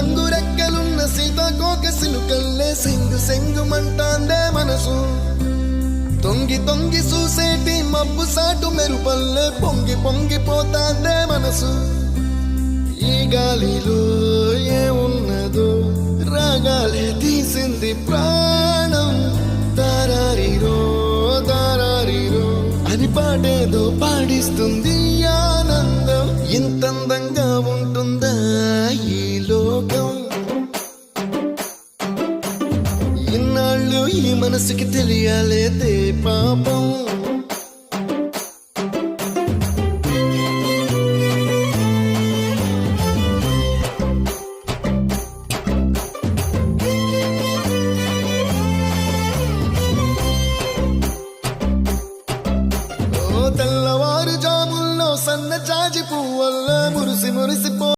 రంగు రెక్కలున్న సీతాకోక సిలుకల్లే సెంగు సెంగుమంటాందే మనసు తొంగి తొంగి చూసేటి మబ్బు సాటు మెరుపల్లే పొంగి పొంగిపోతాందే మనసు ఈ గాలిలో ఏమున్నదో రాగాలే తీసింది ప్రాణం దారారిరో దారారిరో అని పాడేదో పాడిస్తుంది ఆనందం ఇంతందంగా ఉంటుందా ఈ లోకం ఇన్నాళ్ళు ఈ మనసుకి తెలియాలేదే పాపం